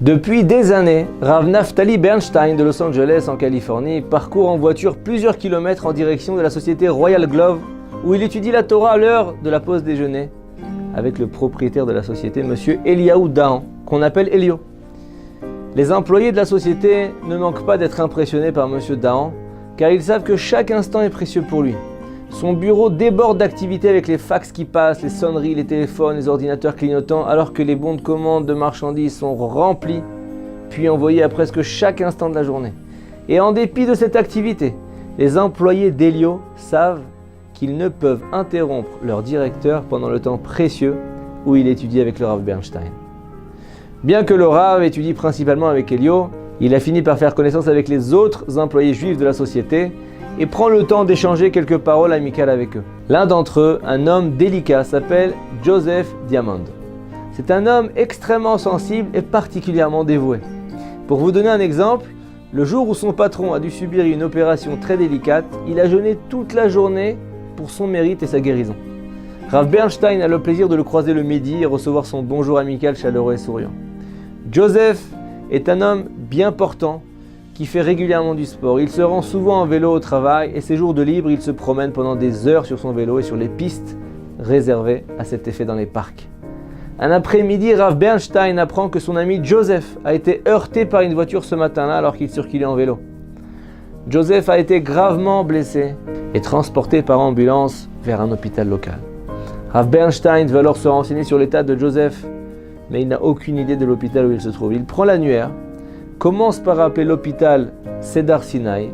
Depuis des années, Rav Naftali Bernstein de Los Angeles en Californie parcourt en voiture plusieurs kilomètres en direction de la société Royal Glove où il étudie la Torah à l'heure de la pause déjeuner avec le propriétaire de la société, M. Eliaou Dahan, qu'on appelle Elio. Les employés de la société ne manquent pas d'être impressionnés par M. Dahan car ils savent que chaque instant est précieux pour lui. Son bureau déborde d'activités avec les fax qui passent, les sonneries, les téléphones, les ordinateurs clignotants, alors que les bons de commande de marchandises sont remplis, puis envoyés à presque chaque instant de la journée. Et en dépit de cette activité, les employés d'Elio savent qu'ils ne peuvent interrompre leur directeur pendant le temps précieux où il étudie avec le Rav Bernstein. Bien que le Rav étudie principalement avec Elio, il a fini par faire connaissance avec les autres employés juifs de la société et prend le temps d'échanger quelques paroles amicales avec eux. L'un d'entre eux, un homme délicat, s'appelle Joseph Diamond. C'est un homme extrêmement sensible et particulièrement dévoué. Pour vous donner un exemple, le jour où son patron a dû subir une opération très délicate, il a jeûné toute la journée pour son mérite et sa guérison. Rav Bernstein a le plaisir de le croiser le midi et recevoir son bonjour amical chaleureux et souriant. Joseph est un homme bien portant, qui fait régulièrement du sport. Il se rend souvent en vélo au travail et ses jours de libre, il se promène pendant des heures sur son vélo et sur les pistes réservées à cet effet dans les parcs. Un après-midi, Rav Bernstein apprend que son ami Joseph a été heurté par une voiture ce matin-là alors qu'il circulait en vélo. Joseph a été gravement blessé et transporté par ambulance vers un hôpital local. Rav Bernstein veut alors se renseigner sur l'état de Joseph, mais il n'a aucune idée de l'hôpital où il se trouve. Il prend l'annuaire, commence par appeler l'hôpital Cedar Sinai,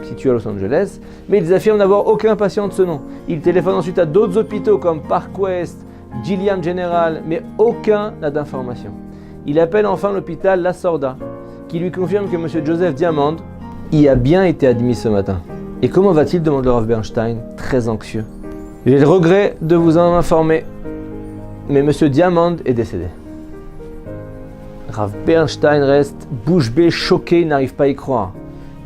situé à Los Angeles, mais ils affirment n'avoir aucun patient de ce nom. Il téléphone ensuite à d'autres hôpitaux comme Park West, Gilliam General, mais aucun n'a d'information. Il appelle enfin l'hôpital La Sorda, qui lui confirme que M. Joseph Diamond y a bien été admis ce matin. Et comment va-t-il, demande le Rav Bernstein, très anxieux. J'ai le regret de vous en informer, mais M. Diamond est décédé. Rav Bernstein reste bouche bée, choqué, il n'arrive pas à y croire.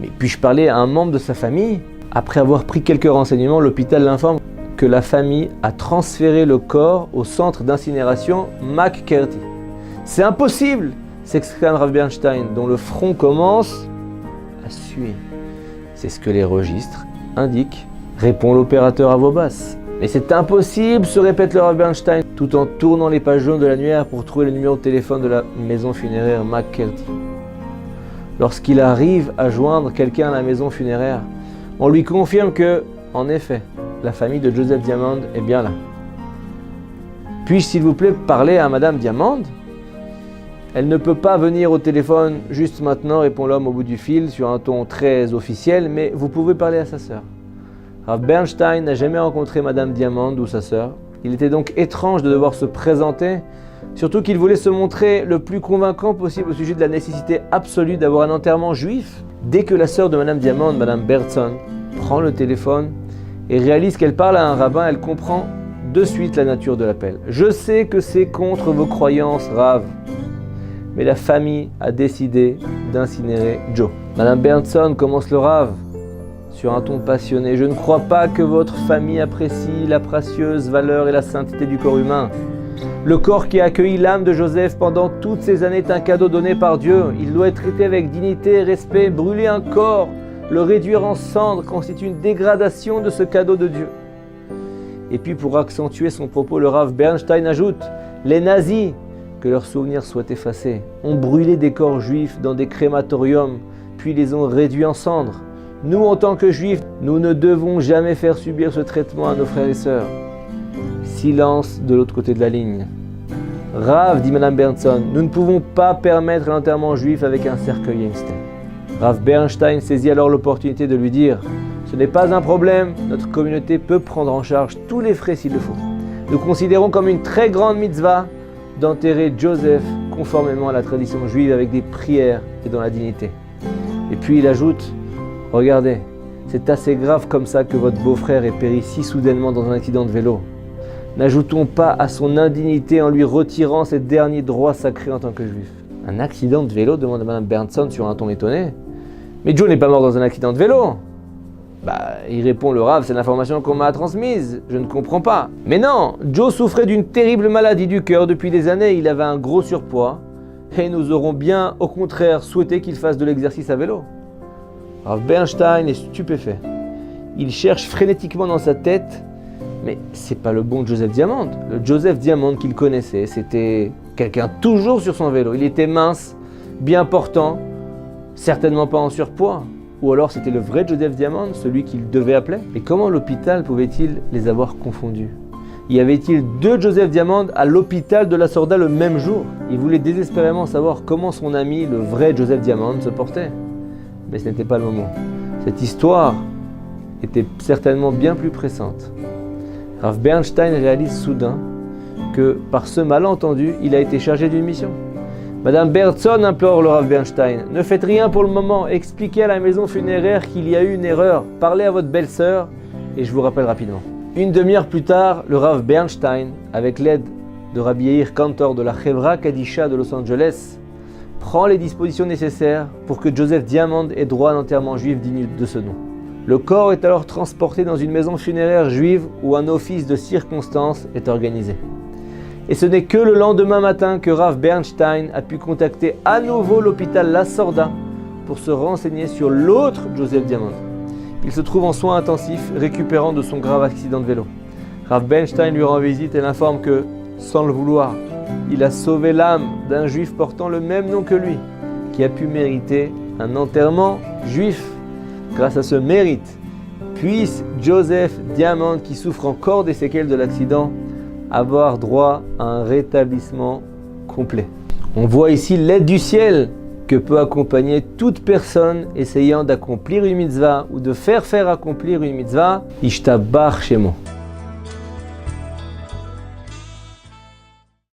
Mais puis-je parler à un membre de sa famille ? Après avoir pris quelques renseignements, l'hôpital l'informe que la famille a transféré le corps au centre d'incinération McCarthy. C'est impossible, s'exclame Rav Bernstein, dont le front commence à suer. C'est ce que les registres indiquent, répond l'opérateur à voix basse. Mais c'est impossible, se répète le Rav Bernstein, tout en tournant les pages jaunes de l'annuaire pour trouver le numéro de téléphone de la maison funéraire McCarthy. Lorsqu'il arrive à joindre quelqu'un à la maison funéraire, on lui confirme que, en effet, la famille de Joseph Diamond est bien là. Puis-je, s'il vous plaît, parler à Madame Diamond ? Elle ne peut pas venir au téléphone juste maintenant, répond l'homme au bout du fil sur un ton très officiel, mais vous pouvez parler à sa sœur. Rav Bernstein n'a jamais rencontré Madame Diamond ou sa sœur. Il était donc étrange de devoir se présenter, surtout qu'il voulait se montrer le plus convaincant possible au sujet de la nécessité absolue d'avoir un enterrement juif. Dès que la sœur de Madame Diamond, Madame Bertson, prend le téléphone et réalise qu'elle parle à un rabbin, elle comprend de suite la nature de l'appel. « Je sais que c'est contre vos croyances, Rav, mais la famille a décidé d'incinérer Joe. » Madame Bertson commence le Rav sur un ton passionné. « Je ne crois pas que votre famille apprécie la précieuse valeur et la sainteté du corps humain. Le corps qui a accueilli l'âme de Joseph pendant toutes ces années est un cadeau donné par Dieu. Il doit être traité avec dignité et respect. Brûler un corps, le réduire en cendres, constitue une dégradation de ce cadeau de Dieu. » Et puis pour accentuer son propos, le Rav Bernstein ajoute « Les nazis, que leurs souvenirs soient effacés, ont brûlé des corps juifs dans des crématoriums, puis les ont réduits en cendres. Nous, en tant que juifs, nous ne devons jamais faire subir ce traitement à nos frères et sœurs. » Silence de l'autre côté de la ligne. « Rav, dit Madame Bertson, nous ne pouvons pas permettre l'enterrement juif avec un cercueil Einstein. » Rav Bernstein saisit alors l'opportunité de lui dire « Ce n'est pas un problème, notre communauté peut prendre en charge tous les frais s'il le faut. Nous considérons comme une très grande mitzvah d'enterrer Joseph conformément à la tradition juive avec des prières et dans la dignité. » Et puis il ajoute « Regardez, c'est assez grave comme ça que votre beau-frère ait péri si soudainement dans un accident de vélo. N'ajoutons pas à son indignité en lui retirant ses derniers droits sacrés en tant que juif. » Un accident de vélo, demande Madame Bertson sur un ton étonné. « Mais Joe n'est pas mort dans un accident de vélo !» Il répond le Rav, c'est l'information qu'on m'a transmise, je ne comprends pas. Mais non, Joe souffrait d'une terrible maladie du cœur depuis des années, il avait un gros surpoids et nous aurons bien, au contraire, souhaité qu'il fasse de l'exercice à vélo. Rav Bernstein est stupéfait. Il cherche frénétiquement dans sa tête, mais c'est pas le bon Joseph Diamond. Le Joseph Diamond qu'il connaissait, c'était quelqu'un toujours sur son vélo. Il était mince, bien portant, certainement pas en surpoids. Ou alors c'était le vrai Joseph Diamond, celui qu'il devait appeler. Et comment l'hôpital pouvait-il les avoir confondus? Y avait-il deux Joseph Diamond à l'hôpital de la Sorda le même jour? Il voulait désespérément savoir comment son ami, le vrai Joseph Diamond, se portait. Mais ce n'était pas le moment. Cette histoire était certainement bien plus pressante. Rav Bernstein réalise soudain que par ce malentendu, il a été chargé d'une mission. Madame Bertson, implore le Rav Bernstein, ne faites rien pour le moment, expliquez à la maison funéraire qu'il y a eu une erreur, parlez à votre belle-sœur et je vous rappelle rapidement. Une demi-heure plus tard, le Rav Bernstein, avec l'aide de Rabbi Yair Cantor de la Chevra Kadisha de Los Angeles, prend les dispositions nécessaires pour que Joseph Diamond ait droit à un enterrement juif digne de ce nom. Le corps est alors transporté dans une maison funéraire juive où un office de circonstance est organisé. Et ce n'est que le lendemain matin que Rav Bernstein a pu contacter à nouveau l'hôpital La Sorda pour se renseigner sur l'autre Joseph Diamond. Il se trouve en soins intensifs, récupérant de son grave accident de vélo. Rav Bernstein lui rend visite et l'informe que, sans le vouloir, il a sauvé l'âme d'un juif portant le même nom que lui, qui a pu mériter un enterrement juif. Grâce à ce mérite, puisse Joseph Diamond, qui souffre encore des séquelles de l'accident, avoir droit à un rétablissement complet. On voit ici l'aide du ciel que peut accompagner toute personne essayant d'accomplir une mitzvah ou de faire accomplir une mitzvah. Ishtabach Shemo.